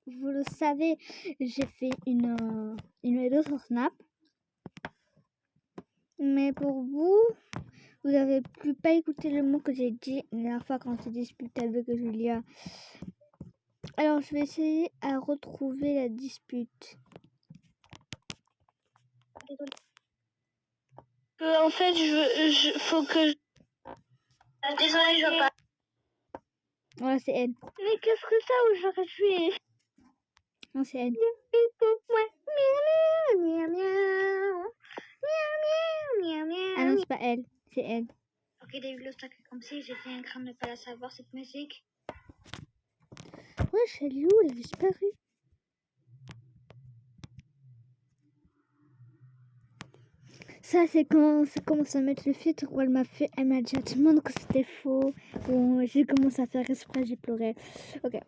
vous le savez, j'ai fait une vidéo sur Snap. Mais pour vous, vous n'avez plus pas écouté le mot que j'ai dit la dernière fois quand j'ai disputé avec Julia. Alors, je vais essayer à retrouver la dispute. En fait, faut que désolée, je veux pas. Voilà, c'est elle. Mais qu'est-ce que ça où j'aurais tué? Non, c'est elle. Ah non, c'est pas elle. C'est elle. Ok, David Lostack comme si j'ai fait un crâne de ne pas la savoir cette musique. Ouais, elle est où? Elle a disparu. Ça, c'est quand ça commence à mettre le filtre où elle m'a dit à tout le monde que c'était faux. Bon, j'ai commencé à faire exprès, j'ai pleuré. Ok.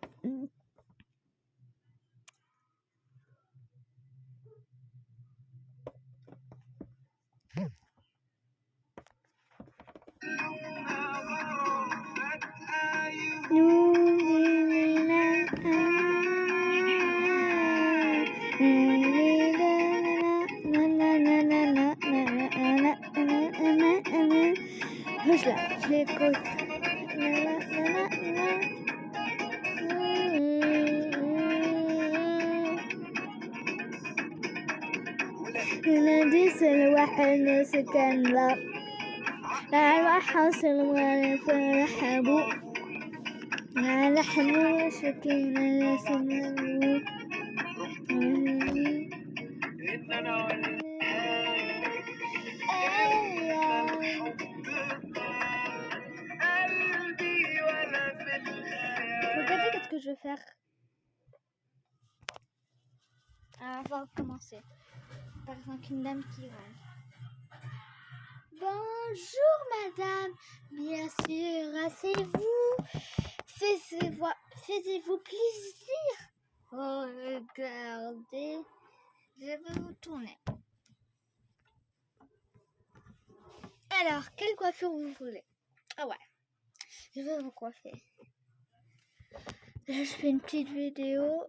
Je l'écoute. ناديس الواحد سكن لا الواحد سلوان فرحبو على حمو سكينة سمو Regardez qu'est-ce que je vais faire. On va recommencer. Par exemple, une dame qui rentre. Bonjour madame, bien sûr, asseyez-vous. Faisez-vous plaisir. Oh, regardez, je vais vous tourner. Alors, quelle coiffure vous voulez? Ah ouais, je vais vous coiffer. Là, je fais une petite vidéo.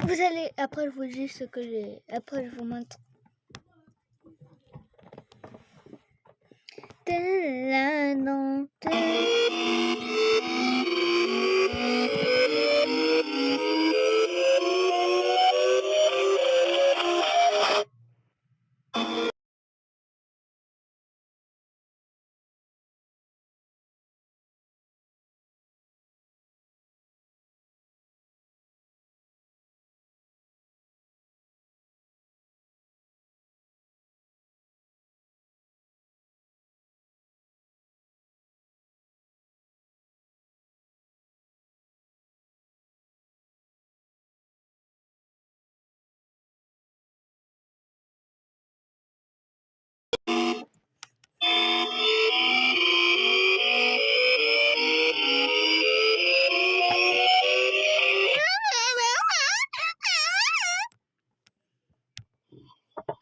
Vous allez, après je vous dis ce que j'ai, après je vous montre.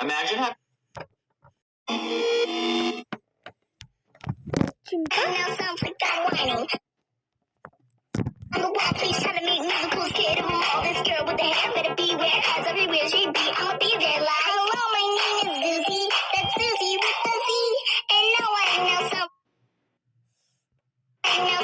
Imagine how. Now sounds like God whining. I'm a wild please trying to make musicals, scared of them all. This girl with the hair better beware, cause everywhere she be, I'ma be there like, hello, my name is Susie. That's Susie with the Z. And no, I know some. I know.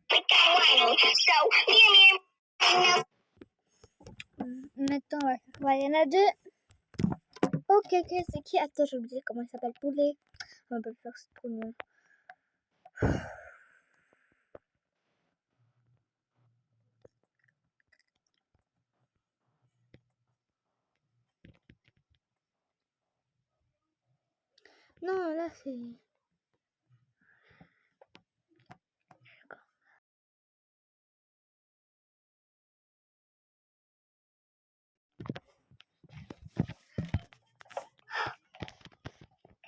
Like God whining. So, me. Maintenant, on va faire quoi? Il y en a deux. Ok, c'est qui? Attends, j'ai oublié comment il s'appelle. Poulet. On va pas le faire, c'est trop long. Non, là, c'est...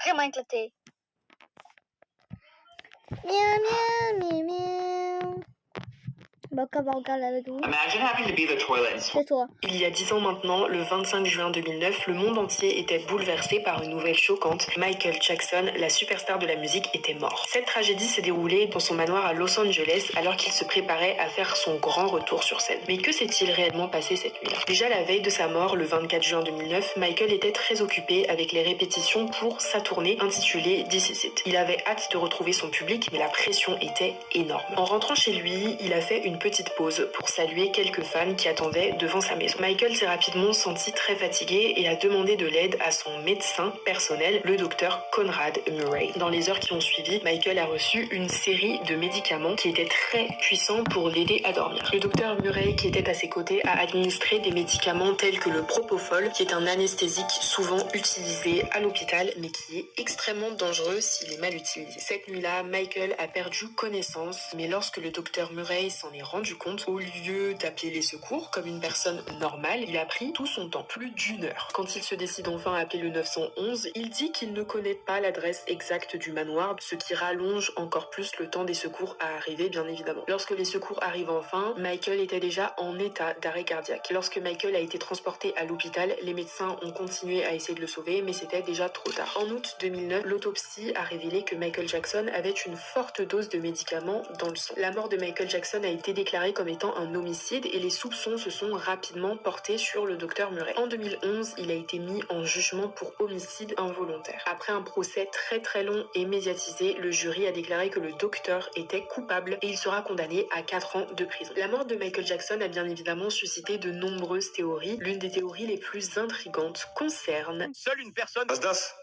Vraiment éclaté. Miaou, miaou, miaou, miaou. Bah, qu'on va regarder avec vous. Imagine having to be the toilet in C'est toi. Il y a 10 ans maintenant, le 25 juin 2009, le monde entier était bouleversé par une nouvelle choquante. Michael Jackson, la superstar de la musique, était mort. Cette tragédie s'est déroulée dans son manoir à Los Angeles alors qu'il se préparait à faire son grand retour sur scène. Mais que s'est-il réellement passé cette nuit-là? Déjà la veille de sa mort, le 24 juin 2009, Michael était très occupé avec les répétitions pour sa tournée intitulée This Is It. Il avait hâte de retrouver son public, mais la pression était énorme. En rentrant chez lui, il a fait une petite pause pour saluer quelques fans qui attendaient devant sa maison. Michael s'est rapidement senti très fatigué et a demandé de l'aide à son médecin personnel, le docteur Conrad Murray. Dans les heures qui ont suivi, Michael a reçu une série de médicaments qui étaient très puissants pour l'aider à dormir. Le docteur Murray, qui était à ses côtés, a administré des médicaments tels que le propofol, qui est un anesthésique souvent utilisé à l'hôpital, mais qui est extrêmement dangereux s'il est mal utilisé. Cette nuit-là, Michael a perdu connaissance, mais lorsque le docteur Murray s'en est rendu compte, au lieu d'appeler les secours comme une personne normale, il a pris tout son temps, plus d'1 heure. Quand il se décide enfin à appeler le 911, il dit qu'il ne connaît pas l'adresse exacte du manoir, ce qui rallonge encore plus le temps des secours à arriver, bien évidemment. Lorsque les secours arrivent enfin, Michael était déjà en état d'arrêt cardiaque. Lorsque Michael a été transporté à l'hôpital, les médecins ont continué à essayer de le sauver, mais c'était déjà trop tard. En août 2009, l'autopsie a révélé que Michael Jackson avait une forte dose de médicaments dans le sang. La mort de Michael Jackson a été déclarée comme étant un homicide et les soupçons se sont rapidement portés sur le docteur Murray. En 2011, il a été mis en jugement pour homicide involontaire. Après un procès très long et médiatisé, le jury a déclaré que le docteur était coupable et il sera condamné à 4 ans de prison. La mort de Michael Jackson a bien évidemment suscité de nombreuses théories. L'une des théories les plus intrigantes concerne... Seule une personne. Asdas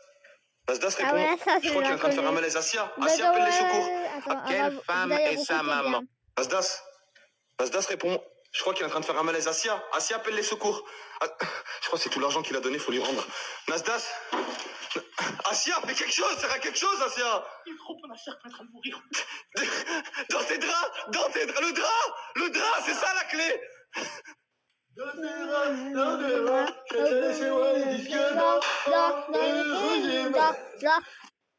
répond. Ah ouais, ça, Je crois qu'il est en train de faire un malaise. Asia, Asia, appelle les secours. Attends, Quelle femme est sa maman? Asdas répond. Je crois qu'il est en train de faire un malaise. Asia, appelle les secours. Ah, je crois que c'est tout l'argent qu'il a donné, faut lui rendre. Nasdas. Asia, fais quelque chose, sert à quelque chose, Asia. Il est trop bon, Asia est en train de mourir. Dans tes draps, le drap, c'est ça la clé.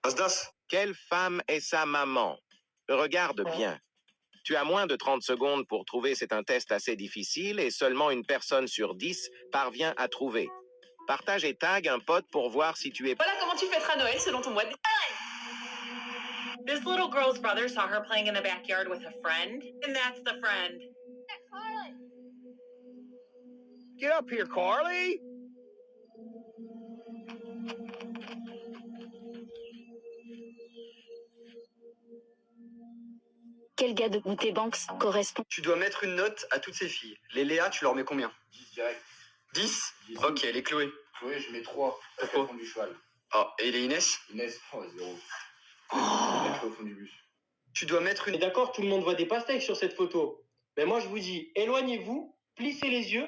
Asdas. Quelle femme est sa maman? Regarde bien. Tu as moins de 30 secondes pour trouver, c'est un test assez difficile et seulement une personne sur 10 parvient à trouver. Partage et tag un pote pour voir si tu es... Voilà comment tu fêteras Noël selon ton mois de... This little girl's brother saw her playing in the backyard with a friend, and that's the friend. Get up here, Carly! Quel gars de Goûter Banks correspond? Tu dois mettre une note à toutes ces filles. Les Léa, tu leur mets combien? 10 direct. 10. Ok, les Chloé. Chloé, je mets 3. Pourquoi? Au fond du cheval. Ah, et les Inès? Inès, 0. Au fond du bus. Tu dois mettre une... D'accord, tout le monde voit des pastèques sur cette photo. Mais moi, je vous dis, éloignez-vous, plissez les yeux,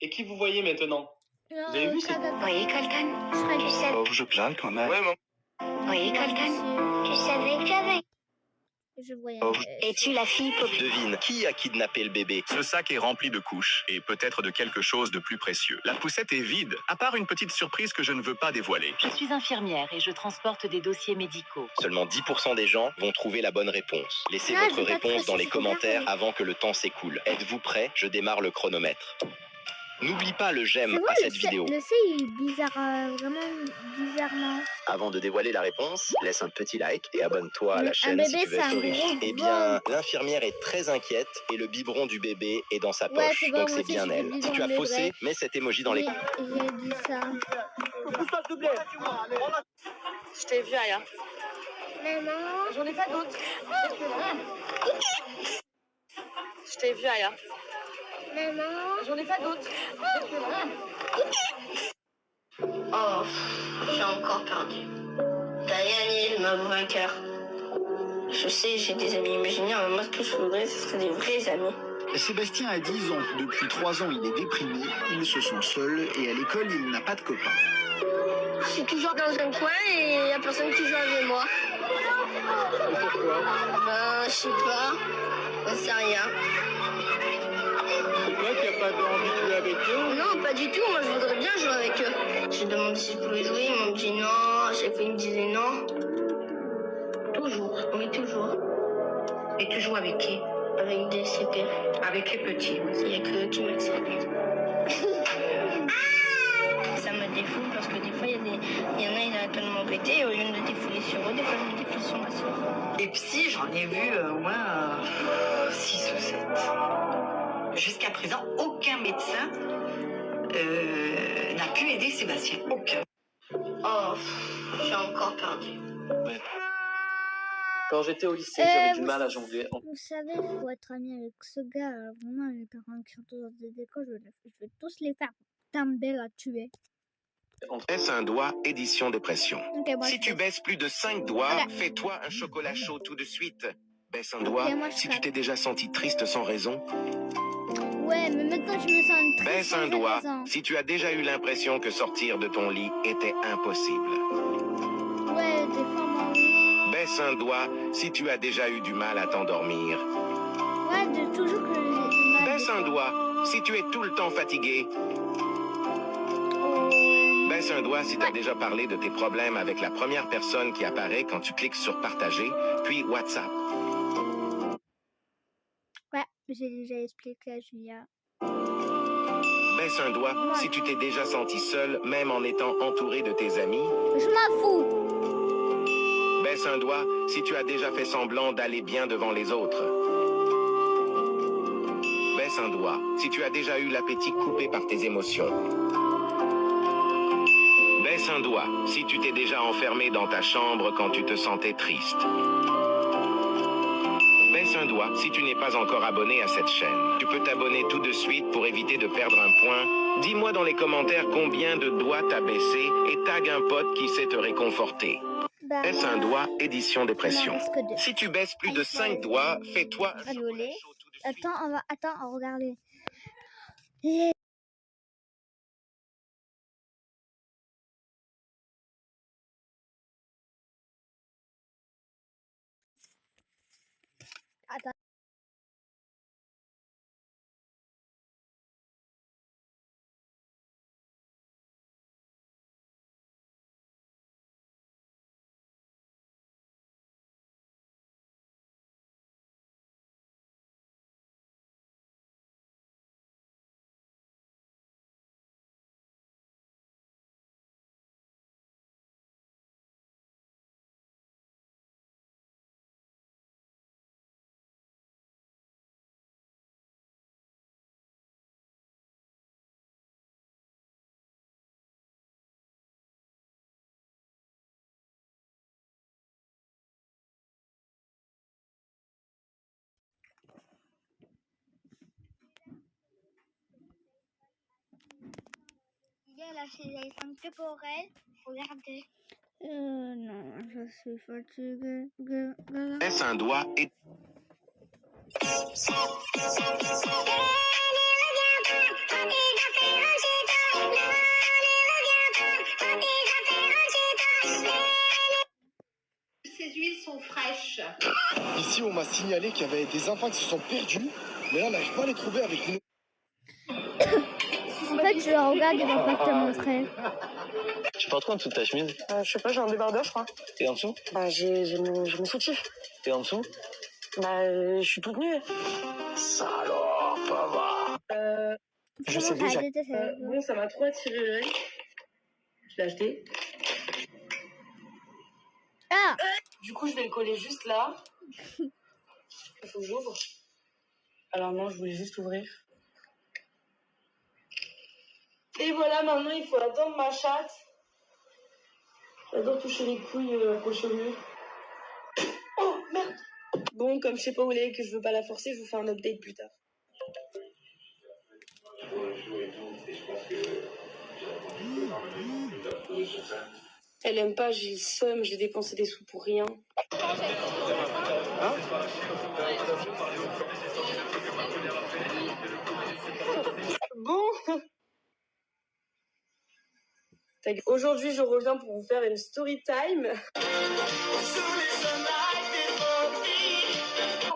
et qui vous voyez maintenant? Vous avez vu, c'est... Oui, Colton, tu savais. Oh, je plains quand même. Ouais, maman. Oui, Colton, tu savais que j'avais. Je voyais. Es-tu la fille populaire? Devine, qui a kidnappé le bébé? Ce sac est rempli de couches et peut-être de quelque chose de plus précieux. La poussette est vide, à part une petite surprise que je ne veux pas dévoiler. Je suis infirmière et je transporte des dossiers médicaux. Seulement 10% des gens vont trouver la bonne réponse. Laissez Ah, votre j'ai pas réponse dans les précisé commentaires ça. avant que le temps s'écoule. Êtes-vous prêts? Je démarre le chronomètre. N'oublie pas le C'est j'aime vrai, à cette vidéo. Le C il est bizarre, vraiment bizarrement. Avant de dévoiler la réponse, laisse un petit like et abonne-toi à la Un chaîne si bébé, tu veux être c'est un riche. gros Eh bien, l'infirmière est très inquiète et le biberon du bébé est dans sa poche. c'est bon, Donc moi c'est aussi, bien j'ai elle. dit Si tu dans as le faussé, vrai. mets cet emoji dans les... J'ai dit ça. Je t'ai vu ailleurs. Maman. J'en ai pas d'autres. Je t'ai vu ailleurs. Maman. J'en ai pas d'autres. Oh, j'ai encore perdu. T'as gagné, ma vainqueur. Je sais, j'ai des amis imaginaires, mais moi, ce que je voudrais, ce serait des vrais amis. Sébastien a 10 ans. Depuis 3 ans, il est déprimé, il se sent seul et à l'école, il n'a pas de copains. Je suis toujours dans un coin et il n'y a personne qui joue avec moi. Pourquoi? Je sais pas. J'en sais rien. C'est toi qui n'as pas envie de jouer avec eux? Non, pas du tout. Moi, je voudrais bien jouer avec eux. J'ai demandé si je pouvais jouer. Ils m'ont dit non. À chaque fois, ils me disaient non. Toujours. Oui, toujours. Et tu joues avec qui? Avec des CP. Avec les petits, oui. Il n'y a que eux qui mettent ça. Ça me défoule parce que des fois, il y en a, ils arrêtent pas de m'embêter. Au lieu de me défouler sur eux, des fois, je me défoule sur ma soeur. Les psys, j'en ai vu au moins 6 ou 7. Jusqu'à présent, aucun médecin n'a pu aider Sébastien. Aucun. Oh, j'ai encore perdu. Quand j'étais au lycée, j'avais du mal à jongler. Vous savez, il faut être ami avec ce gars. Vraiment, les parents qui sont tous dans des écoles, je vais tous les faire tomber la tuer. Baisse un doigt, édition dépression. Ok, moi, Si je tu fais- baisses plus de 5 doigts, Voilà. fais-toi un chocolat chaud tout de suite. Baisse un Ok, doigt moi, je si fais- tu t'es déjà senti triste sans raison. Ouais, mais maintenant, je me sens triste. Baisse sans un doigt raison. si tu as déjà eu l'impression que sortir de ton lit était impossible. Ouais, des fois, moi, oui. Baisse un doigt si tu as déjà eu du mal à t'endormir. Ouais, toujours que j'ai du mal. Baisse des un fois. doigt si tu es tout le temps fatigué. Oh, Baisse un doigt si tu as Ouais. déjà parlé de tes problèmes avec la première personne qui apparaît quand tu cliques sur partager, puis WhatsApp. Ouais, j'ai déjà expliqué à Julia. Baisse un doigt Ouais. si tu t'es déjà senti seul, même en étant entouré de tes amis. Je m'en fous. Baisse un doigt si tu as déjà fait semblant d'aller bien devant les autres. Baisse un doigt si tu as déjà eu l'appétit coupé par tes émotions. Baisse un doigt si tu t'es déjà enfermé dans ta chambre quand tu te sentais triste. Baisse un doigt si tu n'es pas encore abonné à cette chaîne. Tu peux t'abonner tout de suite pour éviter de perdre un point. Dis-moi dans les commentaires combien de doigts t'as baissé et tag un pote qui sait te réconforter. Bah, Baisse un doigt, édition dépression. Il m'en reste que 2. Si tu baisses plus de 5 doigts, fais-toi un chocolat Rigoler. chaud tout de suite. Attends, on va regarder. Attends. Il y a la série temporelle. Regardez. Non, je suis fatiguée. Baisse un doigt et Ces huiles sont fraîches. Ici, on m'a signalé qu'il y avait des enfants qui se sont perdus, mais là, on n'arrive pas à les trouver avec nous. En fait, je le regarde, il va pas te montrer. Tu portes quoi en dessous de ta chemise? Je sais pas, j'ai un débardeur, je crois. Et en dessous? Bah, j'ai mon soutif. Et en dessous? Bah, je suis toute nue. Ça alors, pas va. Je sais déjà. Bon, ça m'a trop attiré l'œil. Je l'ai acheté. Ah, Du coup, je vais le coller juste là. Il faut que j'ouvre. Alors non, je voulais juste ouvrir. Et voilà, maintenant, il faut attendre ma chatte. J'adore toucher les couilles accrochées au mur. Oh, merde. Bon, comme je sais pas où elle est et que je veux pas la forcer, je vous fais un update plus tard. Elle aime pas, j'ai le seum, j'ai dépensé des sous pour rien. Bon. Aujourd'hui, je reviens pour vous faire une story time.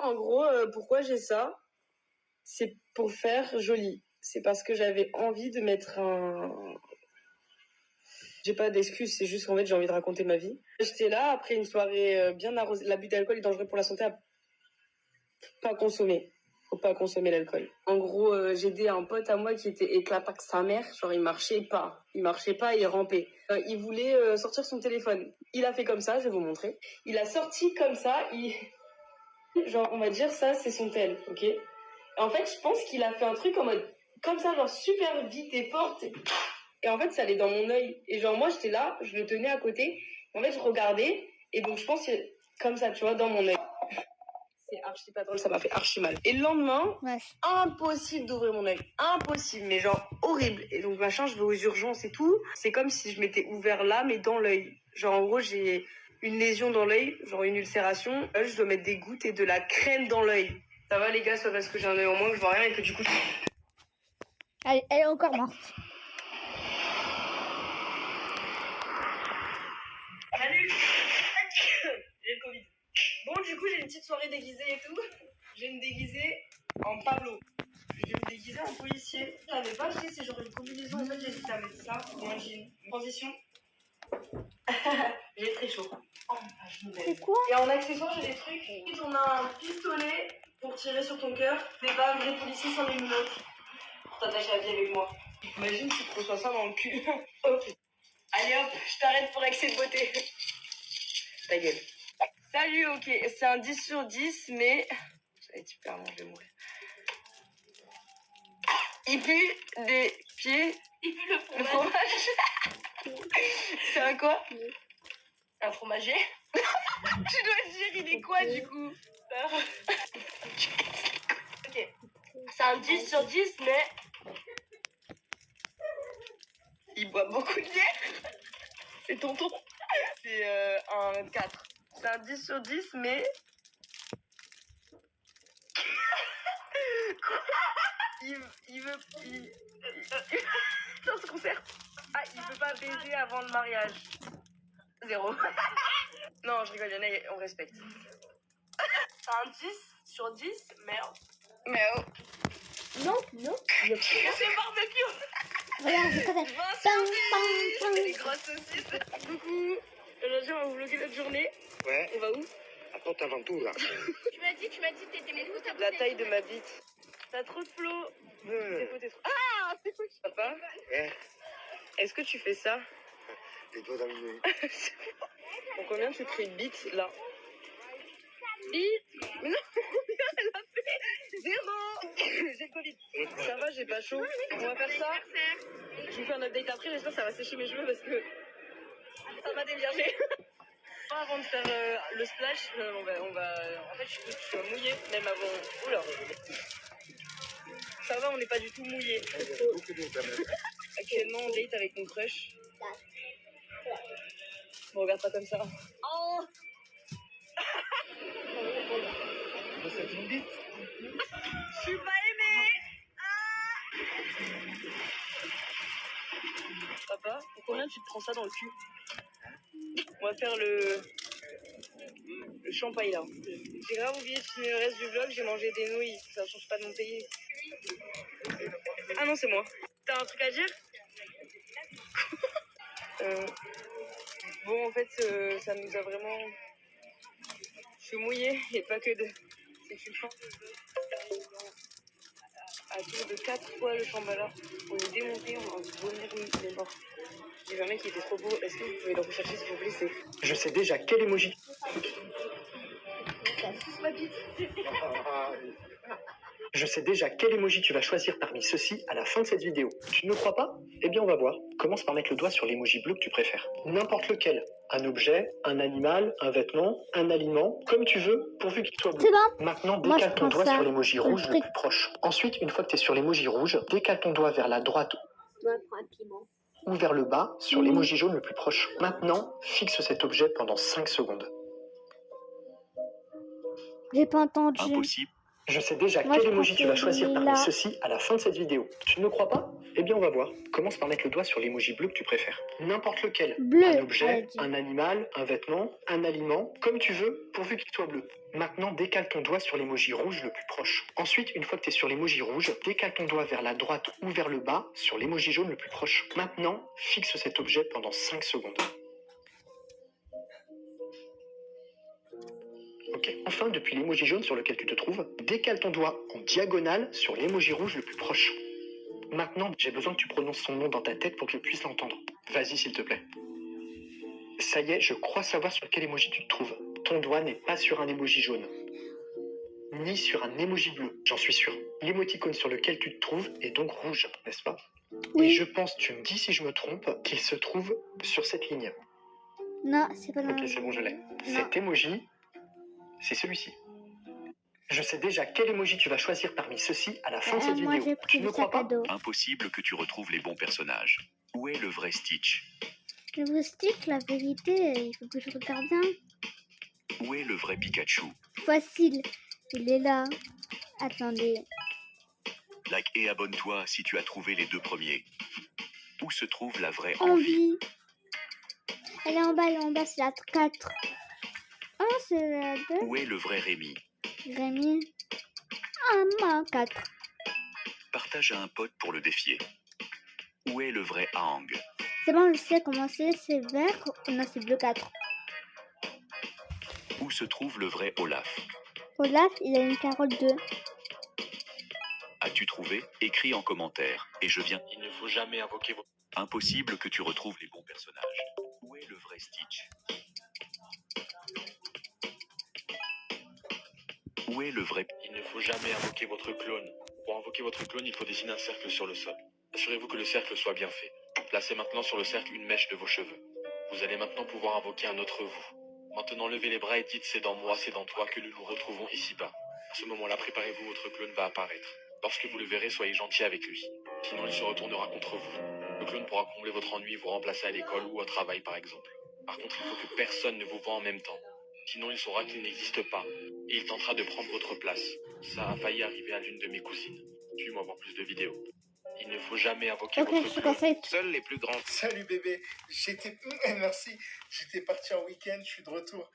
En gros, pourquoi j'ai ça? C'est pour faire joli. C'est parce que j'avais envie de mettre un... J'ai pas d'excuses, c'est juste qu'en fait, j'ai envie de raconter ma vie. J'étais là, après une soirée bien arrosée. L'abus d'alcool est dangereux pour la santé. pas consommer. Faut pas consommer l'alcool. En gros, j'ai aidé un pote à moi qui était éclaté que sa mère. Genre, il marchait pas, il rampait. Il voulait sortir son téléphone. Il a fait comme ça, je vais vous montrer. Il a sorti comme ça, genre, on va dire ça, c'est son tel, ok? En fait, je pense qu'il a fait un truc en mode, comme ça, genre super vite et forte. Et en fait, ça allait dans mon œil. Et genre, moi, j'étais là, je le tenais à côté. En fait, je regardais. Et donc, je pense que comme ça, tu vois, dans mon œil. C'est archi pas drôle, ça m'a fait archi mal. Et le lendemain, impossible d'ouvrir mon œil. Impossible, mais genre horrible. Et donc, machin, je vais aux urgences et tout. C'est comme si je m'étais ouvert là, mais dans l'œil. Genre, en gros, j'ai une lésion dans l'œil, genre une ulcération. Là, je dois mettre des gouttes et de la crème dans l'œil. Ça va, les gars, soit parce que j'ai un œil en moins que je vois rien et que du coup... Elle est encore morte. Salut. J'ai le Covid. Bon, du coup, j'ai une petite soirée déguisée et tout. Je vais me déguiser en Pablo. Je vais me déguiser en policier. Je l'avais pas acheté, c'est genre une combinaison. En fait, j'ai hésité à mettre ça ou un jean. Transition. J'ai très chaud. Oh, c'est quoi? Et en accessoire, j'ai des trucs. Ensuite, on a un pistolet pour tirer sur ton cœur. Des balles, des policiers sans les menottes. Pour t'attacher à vie avec moi. Imagine si tu reçois ça dans le cul. Ok. Allez hop, je t'arrête pour excès de beauté. Ta gueule. Salut, ok, c'est un 10 sur 10, mais... Ça va être super long, je vais mourir. Il pue des pieds. Il pue le fromage. C'est un quoi? Un fromager. Tu dois dire, il est quoi du coup? Ok, c'est un 10 sur 10, mais... Il boit beaucoup de bière. C'est tonton. C'est un 4. C'est un 10 sur 10, mais... Quoi? Il veut... Dans ce concert. Ah, il veut pas baiser avant le mariage. 0. Non, je rigole, Yana, on respecte. C'est un 10 sur 10, merde. Merde. Non, non. C'est barbecue. Regarde, c'est pas ça. Les grosses saucisses. Coucou. Aujourd'hui, on va vous vlogger notre journée. Ouais. On va où? À Portaventura. Tu m'as dit que t'étais mes coups, La taille de ma bite. T'as trop de flow. T'es trop... Ah, c'est quoi? Papa? Ouais. Est-ce que tu fais ça? Les doigts dans le nez. Pour combien tu crées une bite là? Bite? Mais non, combien elle a fait? 0. J'ai le Covid. Ça va, j'ai pas chaud. On va faire ça. Je vous fais un update après, j'espère que ça va sécher mes cheveux parce que ça va dévierger. Avant de faire le splash, on va... En fait, je suis mouillée, même avant... Oula. Ça va, on n'est pas du tout mouillé. Actuellement, on date avec mon crush. On regarde pas comme ça. Oh. C'est une bite. Je suis pas aimée. Papa, pour combien tu te prends ça dans le cul? On va faire le champagne là. J'ai grave oublié de filmer le reste du vlog, j'ai mangé des nouilles, ça change pas de mon pays. Ah non, c'est moi. T'as un truc à dire? Bon, en fait, ça nous a vraiment... Je suis mouillée, et pas que de... C'est que je suis fort. À tour de 4 fois le Shambhala. On est démonté, on va vomir les morts. J'ai vu un mec qui était trop beau. Est-ce que vous pouvez le rechercher s'il vous plaît? C'est... Je sais déjà quel emoji. Je sais déjà quel emoji tu vas choisir parmi ceux-ci à la fin de cette vidéo. Tu ne me crois pas? Eh bien on va voir. Commence par mettre le doigt sur l'emoji bleu que tu préfères. N'importe lequel. Un objet, un animal, un vêtement, un aliment, comme tu veux, pourvu qu'il soit bleu. C'est bon. Maintenant, Moi, décale je ton prends doigt ça. sur l'emoji rouge le plus proche. Ensuite, une fois que tu es sur l'emoji rouge, décale ton doigt vers la droite ou vers le bas sur l'emoji jaune le plus proche. Maintenant, fixe cet objet pendant 5 secondes. J'ai pas entendu. Impossible. Je sais déjà Moi, quel je emoji tu vas préfère choisir parmi là. ceux-ci à la fin de cette vidéo. Tu ne me crois pas? Eh bien on va voir. Commence par mettre le doigt sur l'emoji bleu que tu préfères. N'importe lequel. Bleu, Un elle objet, dit. un animal, un vêtement, un aliment, comme tu veux, pourvu qu'il soit bleu. Maintenant, décale ton doigt sur l'emoji rouge le plus proche. Ensuite, une fois que tu es sur l'emoji rouge, décale ton doigt vers la droite ou vers le bas sur l'emoji jaune le plus proche. Maintenant, fixe cet objet pendant 5 secondes. Ok, Ok. Enfin, depuis l'emoji jaune sur lequel tu te trouves, décale ton doigt en diagonale sur l'emoji rouge le plus proche. Maintenant, j'ai besoin que tu prononces son nom dans ta tête pour que je puisse l'entendre. Vas-y, s'il te plaît. Ça y est, je crois savoir sur quel emoji tu te trouves. Ton doigt n'est pas sur un emoji jaune, ni sur un emoji bleu, j'en suis sûr. L'émoticône sur lequel tu te trouves est donc rouge, n'est-ce pas? Oui. Et je pense, tu me dis si je me trompe, qu'il se trouve sur cette ligne. Non, c'est pas Ok, c'est bon, je l'ai. Non. Cet emoji, c'est celui-ci. Je sais déjà quel emoji tu vas choisir parmi ceux-ci à la fin de cette Moi, vidéo. j'ai pris Tu le ne crois sac à pas? dos. Impossible que tu retrouves les bons personnages. Où est le vrai Stitch? Le vrai stick, la vérité, il faut que je regarde bien. Où est le vrai Pikachu? Facile. Il est là. Attendez. Like et abonne-toi si tu as trouvé les 2 premiers. Où se trouve la vraie Envie? Envie. Elle est en bas, c'est la 4. Ah, c'est la 2. Où est le vrai Rémi? Rémi. Ah, moi, 4. Partage à un pote pour le défier. Où est le vrai Aang? C'est bon, je sais comment c'est vert. Non, c'est bleu 4. Où se trouve le vrai Olaf? Olaf, il a une carotte 2. As-tu trouvé? Écris en commentaire et je viens. Il ne faut jamais invoquer vos... Impossible que tu retrouves les bons personnages. Où est le vrai Stitch? Où est le vrai... Il ne faut jamais invoquer votre clone. Pour invoquer votre clone, il faut dessiner un cercle sur le sol. Assurez-vous que le cercle soit bien fait. Placez maintenant sur le cercle une mèche de vos cheveux. Vous allez maintenant pouvoir invoquer un autre vous. Maintenant, levez les bras et dites « c'est dans moi, c'est dans toi que nous nous retrouvons ici-bas ». À ce moment-là, préparez-vous, votre clone va apparaître. Lorsque vous le verrez, soyez gentil avec lui. Sinon, il se retournera contre vous. Le clone pourra combler votre ennui et vous remplacer à l'école ou au travail, par exemple. Par contre, il faut que personne ne vous voie en même temps. Sinon, il saura qu'il n'existe pas. Et il tentera de prendre votre place. Ça a failli arriver à l'une de mes cousines. Suis-moi voir plus de vidéos. Il ne faut jamais invoquer Ok, votre je clone. conseille. Seuls les plus grands. Salut bébé, merci. J'étais parti en week-end, je suis de retour.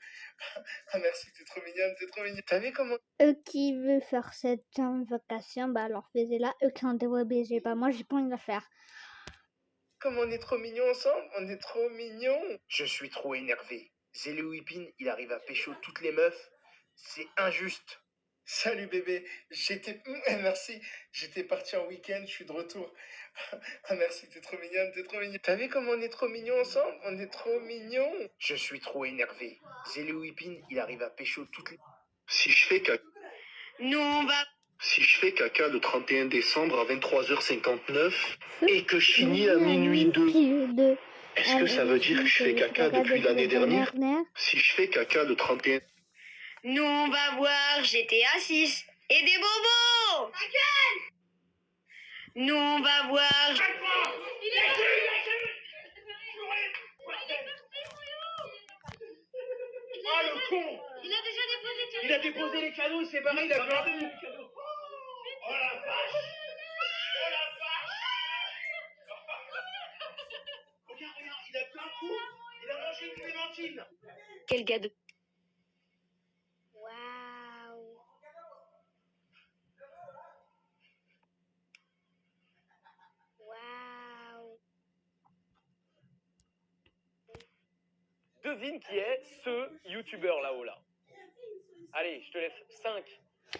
Ah merci, t'es trop mignonne, t'es trop mignonne. T'as vu comment... Eux qui veulent faire cette invocation, bah alors faisez-la. Eux qui ont des obligés, pas moi, j'ai pas envie de la faire. Comme on est trop mignons ensemble, on est trop mignons. Je suis trop énervé. Zélé Whippin, il arrive à pécho toutes les meufs. C'est injuste. Salut bébé, merci. J'étais parti en week-end, je suis de retour. Ah merci, t'es trop mignonne, t'es trop mignonne. T'as vu comme on est trop mignons ensemble? On est trop mignons. Je suis trop énervé. Zélé Whippin, il arrive à pécho toutes les... Si je fais caca... Nous, on va. Si je fais caca le 31 décembre à 23h59 et que je finis à minuit 2, est-ce que ça veut dire que je fais caca depuis l'année dernière? Si je fais caca le 31... Nous, on va voir GTA 6 et des bobos. Nous, on va voir. Ah le con! Il a déposé les cadeaux, il s'est barré, il a perdu les cadeaux. Oh la vache! Oh la vache! Regarde, il a plein de coups. Il a mangé une clémentine. Quel gars de... Waouh. Waouh. Devine qui est ce youtubeur là-haut là. Allez, je te laisse 5,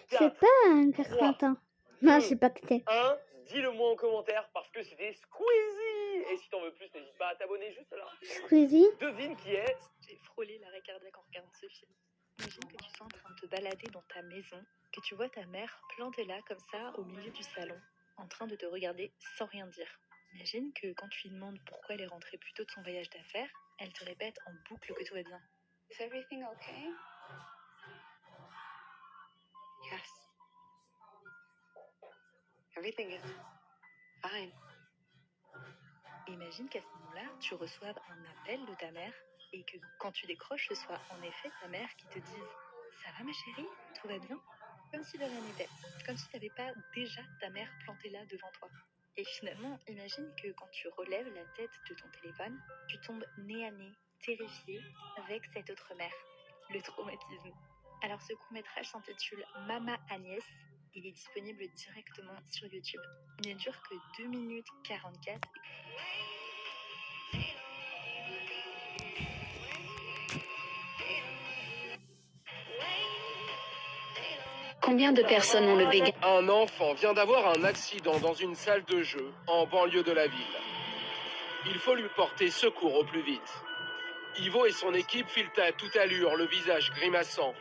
C'est 4, pas un Carpentin. Non, c'est pas que t'es. 1. Dis-le-moi en commentaire parce que c'était Squeezie. Et si t'en veux plus, n'hésite pas à t'abonner juste là. Squeezie. Devine qui est. J'ai frôlé l'arrêt cardiaque en regardant ce film. Imagine que tu sois en train de te balader dans ta maison, que tu vois ta mère plantée là, comme ça, au milieu du salon, en train de te regarder sans rien dire. Imagine que quand tu lui demandes pourquoi elle est rentrée plus tôt de son voyage d'affaires, elle te répète en boucle que tout va bien. Is everything okay? Yes. Everything is fine. Imagine qu'à ce moment-là, tu reçoives un appel de ta mère et que quand tu décroches, ce soit en effet ta mère qui te dise « Ça va ma chérie? Tout va bien ?» Comme si de rien n'était, comme si tu n'avais pas déjà ta mère plantée là devant toi. Et finalement, imagine que quand tu relèves la tête de ton téléphone, tu tombes nez à nez, terrifié, avec cette autre mère, le traumatisme. Alors ce court-métrage s'intitule Mama Agnès. Il est disponible directement sur YouTube. Il ne dure que 2 minutes 44. Wait. Combien de personnes ont le béguin? Un enfant vient d'avoir un accident dans une salle de jeu en banlieue de la ville. Il faut lui porter secours au plus vite. Ivo et son équipe filent à toute allure, le visage grimaçant,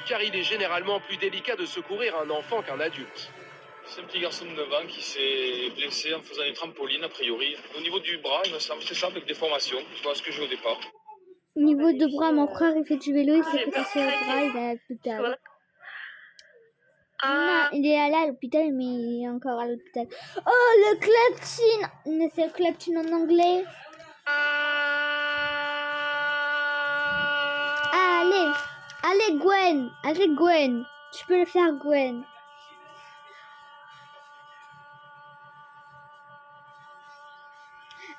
car il est généralement plus délicat de secourir un enfant qu'un adulte. C'est un petit garçon de 9 ans qui s'est blessé en faisant une trampoline, a priori. Au niveau du bras, il me semble, c'est ça, avec des formations. Tu vois ce que j'ai au départ. Niveau de bras, mon frère il fait du vélo, il s'est cassé le bras, il est à l'hôpital. Non, il est allé à l'hôpital, mais il est encore à l'hôpital. Oh, le clutching! Mais c'est le clutching en anglais. Allez Gwen, tu peux le faire Gwen.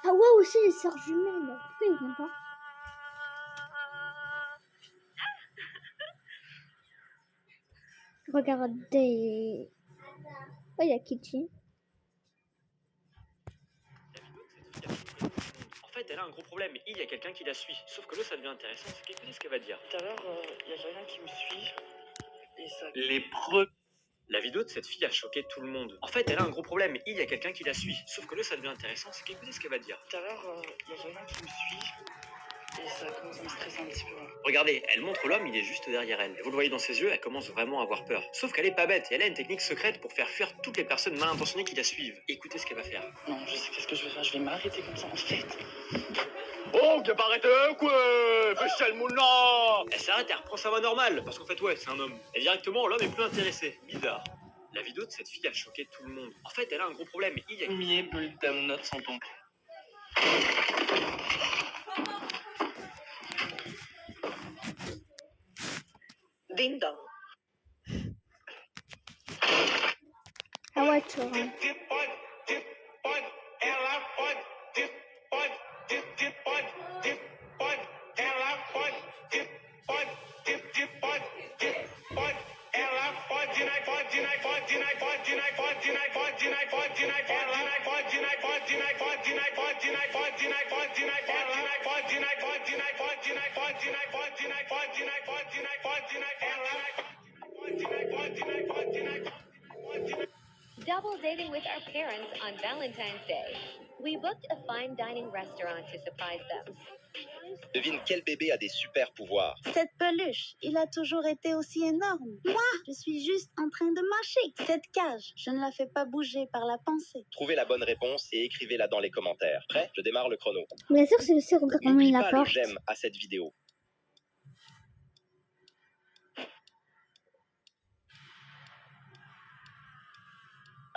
Ah ouais, aussi les sœurs jumelles, pourquoi ils viennent pas? Regardez. Oh, il y a Kitty. En fait, elle a un gros problème. Il y a quelqu'un qui la suit. Sauf que là, ça devient intéressant. C'est qu'écoutez ce qu'elle va dire. Tout à l'heure, il y a quelqu'un qui me suit. Et ça... Les preuves. La vidéo de cette fille a choqué tout le monde. En fait, elle a un gros problème. Il y a quelqu'un qui la suit. Sauf que là, ça devient intéressant. C'est qu'écoutez ce qu'elle va dire. Tout à l'heure, il y a quelqu'un qui me suit. Et ça commence à me stresser un petit peu. Regardez, elle montre l'homme, il est juste derrière elle. Et vous le voyez dans ses yeux, elle commence vraiment à avoir peur. Sauf qu'elle est pas bête, et elle a une technique secrète pour faire fuir toutes les personnes mal intentionnées qui la suivent. Écoutez ce qu'elle va faire. Non, je sais qu'est-ce que je vais faire, je vais m'arrêter comme ça en fait. Oh, qu'elle pas arrêter, quoi. Fais chier le monde là. Elle s'arrête, elle reprend sa voix normale. Parce qu'en fait, ouais, c'est un homme. Et directement, l'homme est plus intéressé. Bizarre. La vidéo de cette fille a choqué tout le monde. En fait, elle a un gros problème. Il y a... Mier, bulletin, note sans ton. Ding dong. Ah ouais, tu vois. Double dating with our parents on Valentine's Day. We booked a fine dining restaurant to surprise them. Devine quel bébé a des super pouvoirs. Cette peluche, il a toujours été aussi énorme. Moi, je suis juste en train de marcher. Cette cage, je ne la fais pas bouger par la pensée. Trouvez la bonne réponse et écrivez-la dans les commentaires. Prêt? Je démarre le chrono. Bien sûr, c'est le sait, regarde comment il la N'oublie pas le porte. j'aime à cette vidéo.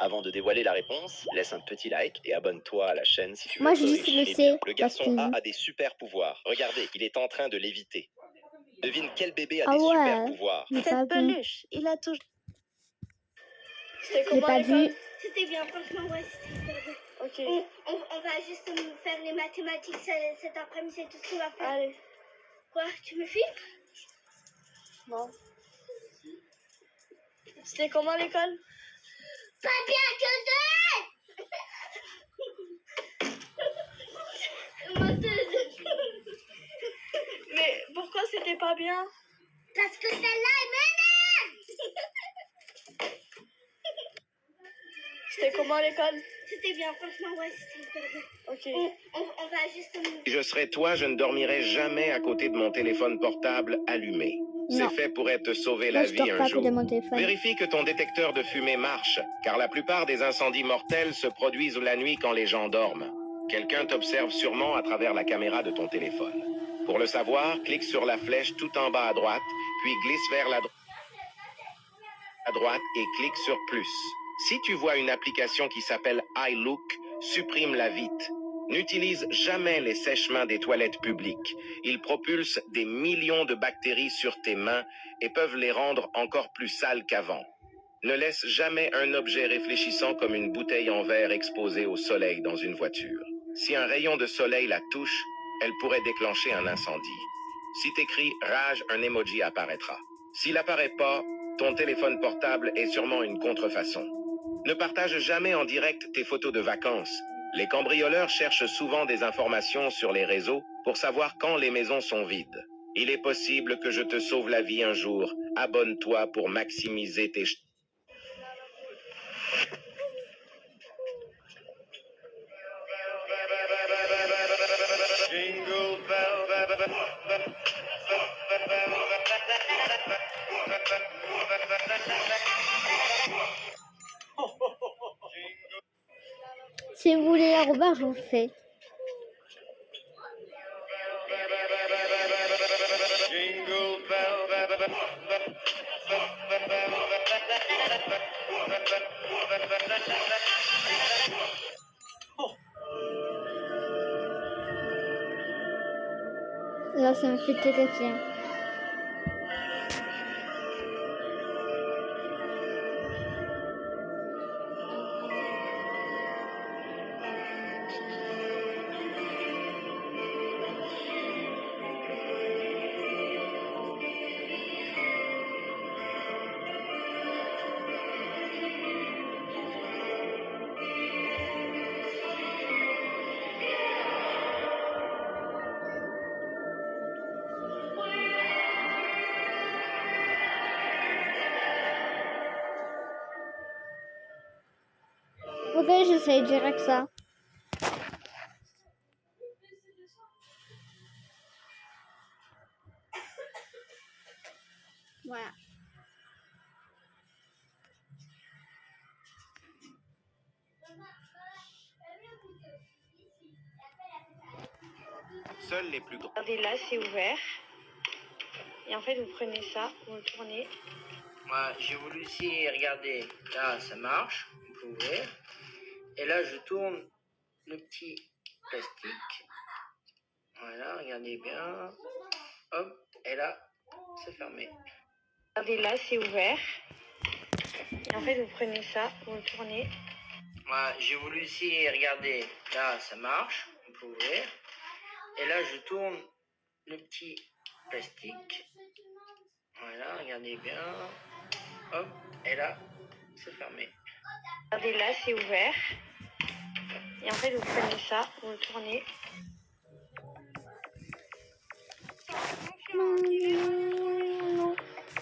Avant de dévoiler la réponse, laisse un petit like et abonne-toi à la chaîne si tu veux. Moi, je dis être c'est le riche et C, bien. Le garçon parce que- A des super pouvoirs. Regardez, il est en train de l'éviter. Devine quel bébé a Ah des super ouais, pouvoirs. j'ai pas Cette vu. peluche, il a toujours... J'ai pas vu. C'était bien, franchement, ouais, c'était super bien. Ok. On va juste faire les mathématiques cet après-midi, c'est tout ce qu'on va faire. Allez. Quoi, tu me filmes? Non. C'était comment l'école? Pas bien que Menteuse. Mais pourquoi c'était pas bien? Parce que celle-là est m'énerve. C'était comment l'école? C'était bien, franchement, ouais, c'était super bien. Ok. On va juste... Si je serais toi, je ne dormirais jamais à côté de mon téléphone portable allumé. C'est Non. fait pour te sauver Moi, la je vie dors un pas jour. de mon téléphone. Vérifie que ton détecteur de fumée marche, car la plupart des incendies mortels se produisent la nuit quand les gens dorment. Quelqu'un t'observe sûrement à travers la caméra de ton téléphone. Pour le savoir, clique sur la flèche tout en bas à droite, puis glisse vers la droite et clique sur plus. Si tu vois une application qui s'appelle iLook, supprime-la vite. N'utilise jamais les sèche-mains des toilettes publiques. Ils propulsent des millions de bactéries sur tes mains et peuvent les rendre encore plus sales qu'avant. Ne laisse jamais un objet réfléchissant comme une bouteille en verre exposée au soleil dans une voiture. Si un rayon de soleil la touche, elle pourrait déclencher un incendie. Si t'écris « rage », un emoji apparaîtra. S'il apparaît pas, ton téléphone portable est sûrement une contrefaçon. Ne partage jamais en direct tes photos de vacances. Les cambrioleurs cherchent souvent des informations sur les réseaux pour savoir quand les maisons sont vides. Il est possible que je te sauve la vie un jour. Abonne-toi pour maximiser tes... Jingle bell. Si vous voulez la revoir, je vous le fais. Jingle bell. Là, ça me fait terrifier. Ok, j'essaie direct ça. Voilà. Seuls les plus grands... Regardez là, c'est ouvert. Et en fait, vous prenez ça, vous le tournez. Moi, j'ai voulu essayer, regardez, là, ça marche, on peut ouvrir. Et là, je tourne le petit plastique. Voilà, regardez bien. Hop, et là, c'est fermé. Regardez là, c'est ouvert. Et en fait, vous prenez ça, vous le tournez. Moi, j'ai voulu essayer, regardez, là, ça marche, on peut ouvrir. Et là, je tourne le petit plastique. Voilà, regardez bien. Hop, et là, c'est fermé. Regardez là, c'est ouvert. Et en fait, vous prenez ça, vous le tournez.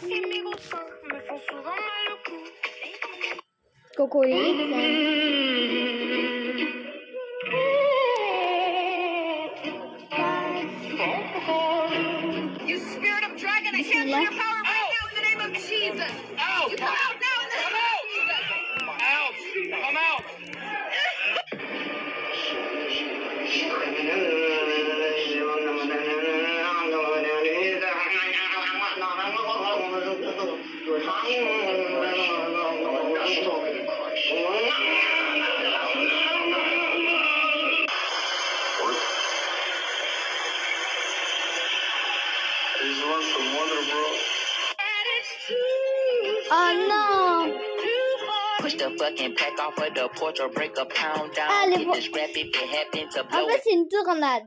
Me font souvent mal au cou. Cocoïde. You spirit of dragon, I cancel your power right now in the name of Jesus. Ow! You come out now in the name of Jesus. Ouch! Come out! Oh non! Push the fucking pack off of the porch or break a pound down. Ah, les Hit the scrap if it happen to En blow. fait, c'est une tornade.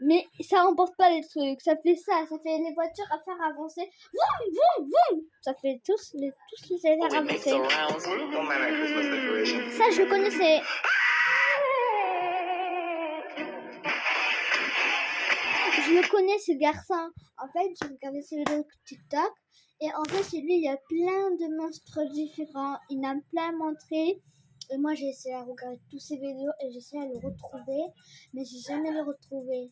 Mais ça remporte pas les trucs. Ça fait ça. Ça fait les voitures à faire avancer. Vroom, vroom, vroom. Ça fait tous les airs It makes avancer. a rounds. Don't mind my Christmas decoration. Ça, je connaissais. Je le connais, ce garçon. En fait, j'ai regardé ses vidéos TikTok. Et en fait, chez lui, il y a plein de monstres différents. Il en a plein montré. Et moi, j'ai essayé de regarder tous ses vidéos et j'ai essayé de le retrouver. Mais j'ai jamais le retrouvé.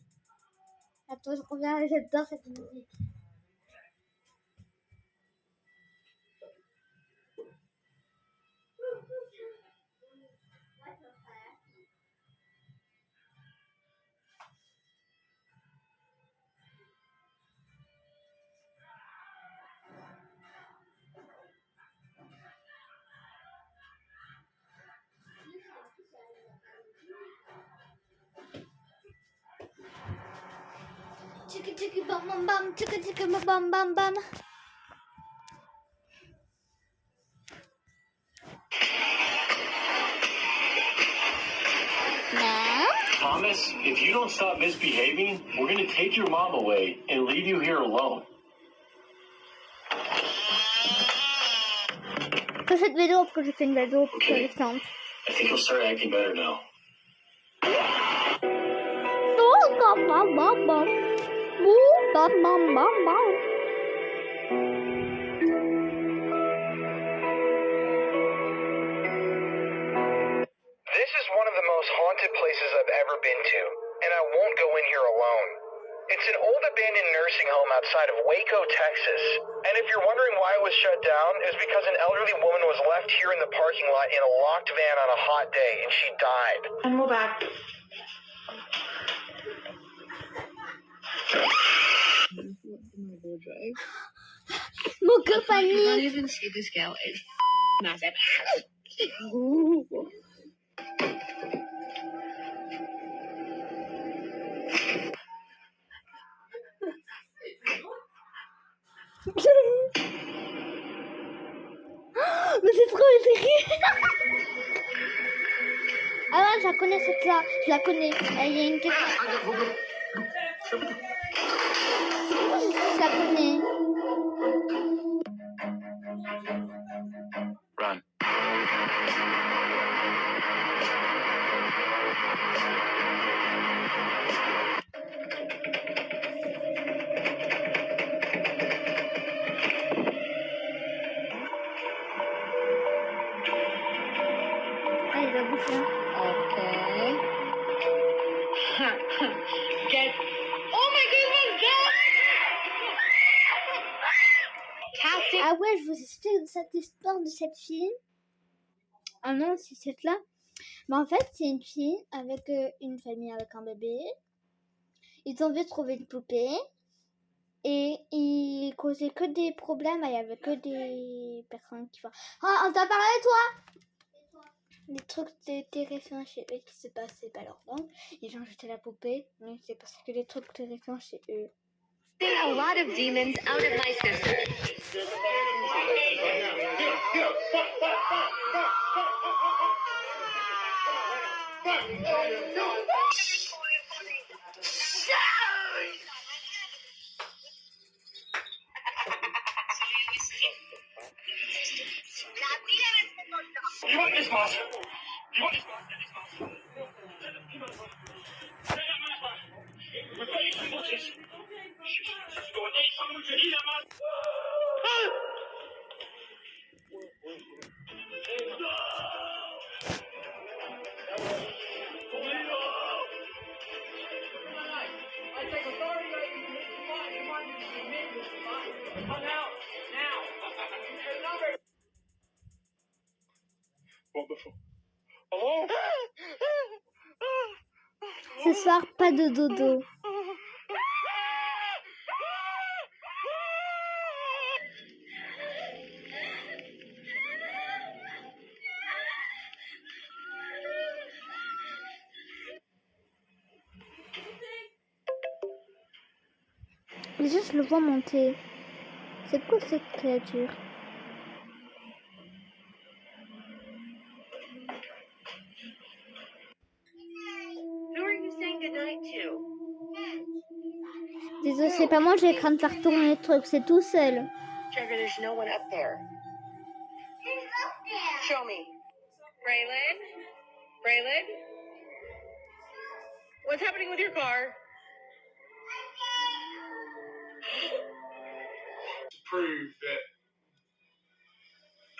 Attends, je reviens, j'adore cette musique. Chicka chicka bam bam bam, chicka chicka bam bam bam. No. Thomas, if you don't stop misbehaving, we're going to take your mom away and leave you here alone. Que cette vidéo, parce que j'ai fait une vidéo plus récente. I think you'll start acting better now. Oh, bam bam bam bam. Boum, bam, bam, bam, bam. This is one of the most haunted places I've ever been to, and I won't go in here alone. It's an old abandoned nursing home outside of Waco, Texas. And if you're wondering why it was shut down, it's because an elderly woman was left here in the parking lot in a locked van on a hot day, and she died. And we're back. Mon compagnie. You don't even see this girl is massive. Mais c'est trop écrit. Ah ouais, je la connais cette là. Je la connais. Il y a une question. Je la connais. Run. Ah, il va bouffer. Okay. Get. Oh my goodness, God! Ah ouais, je vous explique cette histoire de cette fille. Ah non, c'est cette là. Mais en fait, c'est une fille avec une famille avec un bébé. Ils ont vite trouvé une poupée. Et ils causaient que des problèmes. Il y avait que des personnes qui font ah, on t'a parlé toi. Des trucs terrifiants chez eux qui se passaient pas leur langue. Ils ont jeté la poupée. Mais c'est parce que des trucs terrifiants chez eux. A lot of demons out of my sister. You want this monster? You want this monster? Ce soir, pas de dodo. Déjà, je le vois monter. C'est quoi cette créature? Who are you saying goodnight to? Désolé, c'est pas moi, j'ai craint de faire tourner le truc, c'est tout seul. Jagger, there's no one up there. Show me. Braylon? Braylon? What's happening with your car? Prove that.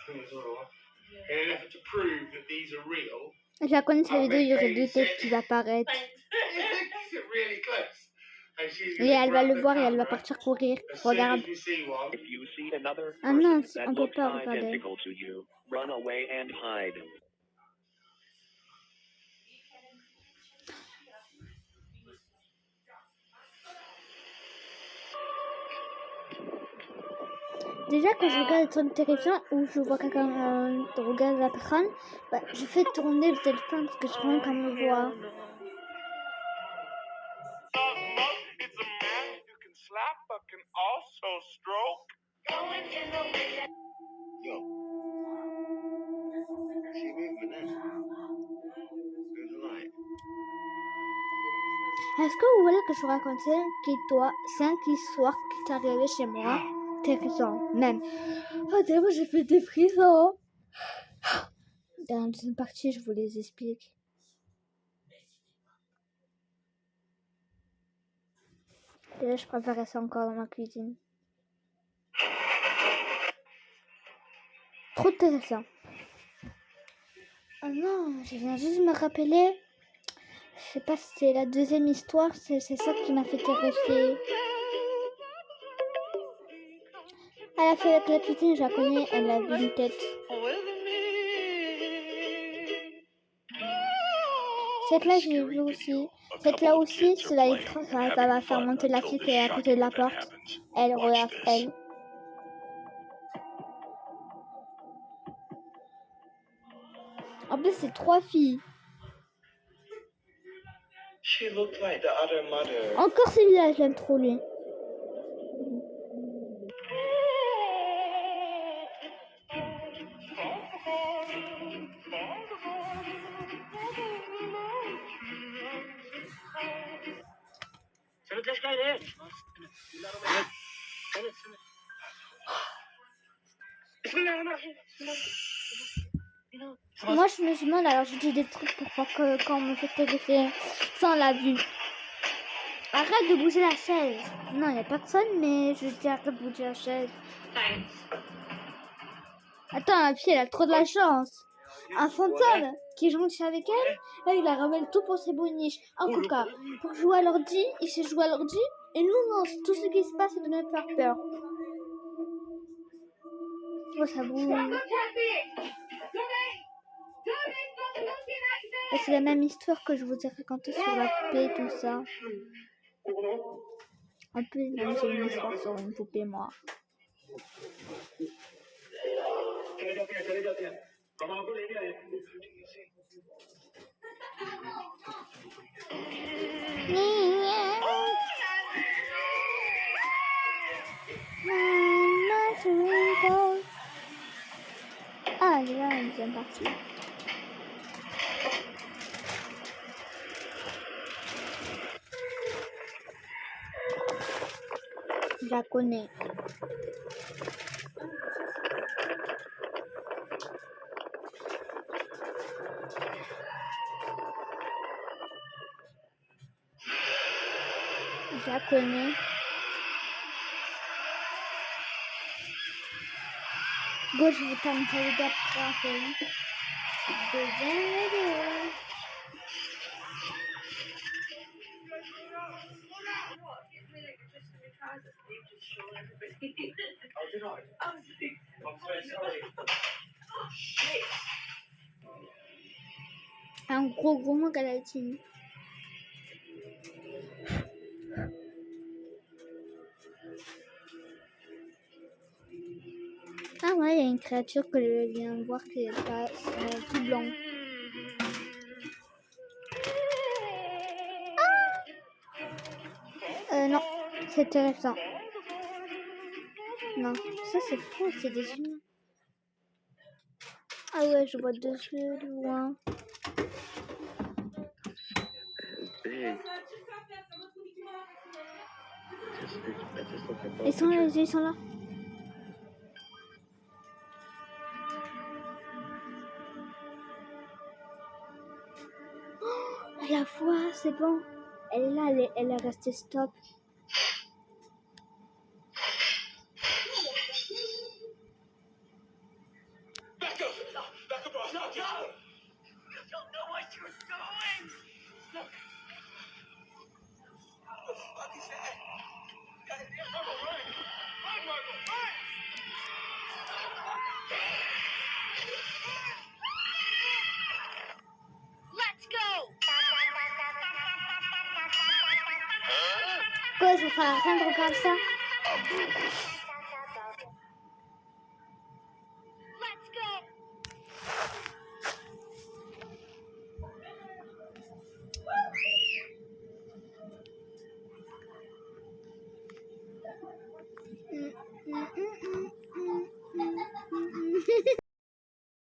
And to prove that these are real. Je la connais cette vidéo, il y aurait deux têtes qui vont apparaître. Really close. And she's Et elle va le voir et elle va partir courir. Regarde. If you see one, Ah non, on peut pas regarder. to you, run away and hide. Déjà, quand je regarde des trucs terrifiants ou je vois quelqu'un regarder la personne, bah, je fais tourner le téléphone parce que je veux qu'on me voit. Est-ce que vous voulez que je vous raconte cinq histoires qui sont arrivées chez moi? Terrifiant, même. Oh, tellement j'ai fait des frissons. Dans la deuxième partie, je vous les explique. Et là, je préférais ça encore dans ma cuisine. Trop intéressant. Oh non, je viens juste de me rappeler. Je sais pas si c'est la deuxième histoire, c'est ça qui m'a fait terrifier. Elle a fait avec la cuisine, je la connais, elle a vu une tête. Cette là, je l'ai vue aussi. Cette là aussi, ça va faire monter la fille qui est à côté de la porte. Elle, regarde, elle. En plus, c'est 3 filles. Encore celui-là, je l'aime trop, lui. Moi, je me demande, alors je dis des trucs pour pas que quand on me fait terrifier, sans la vue. Arrête de bouger la chaise. Non, il n'y a personne, mais je dis arrête de bouger la chaise. Attends, la fille, elle a trop de la chance. Un fantôme qui est gentil avec elle, là, il la ramène tout pour ses boniches. En tout cas, pour jouer à l'ordi, il sait jouer à l'ordi. Et nous, non, tout ce qui se passe, c'est de nous faire peur. Oh, ça bouge. Et c'est la même histoire que je vous ai racontée sur la poupée et tout ça. En plus, même j'ai une histoire sur une poupée, moi. Ah, déjà la deuxième partie. Je la connais. Je la connais. Go, je vous termine ça vidéo après un film. Deuxième vidéo. Un gros mot galatine. Ah ouais, il y a une créature que je viens de voir qui est pas tout blanc. Non, c'est intéressant. Non, ça c'est faux, c'est des humains. Ah ouais, je vois 2 yeux de loin. Ils sont là, les yeux, ils sont là. Oh, la voix, c'est bon. Elle est là, elle est restée stop. Quoi, je ferai rien de regarder ça.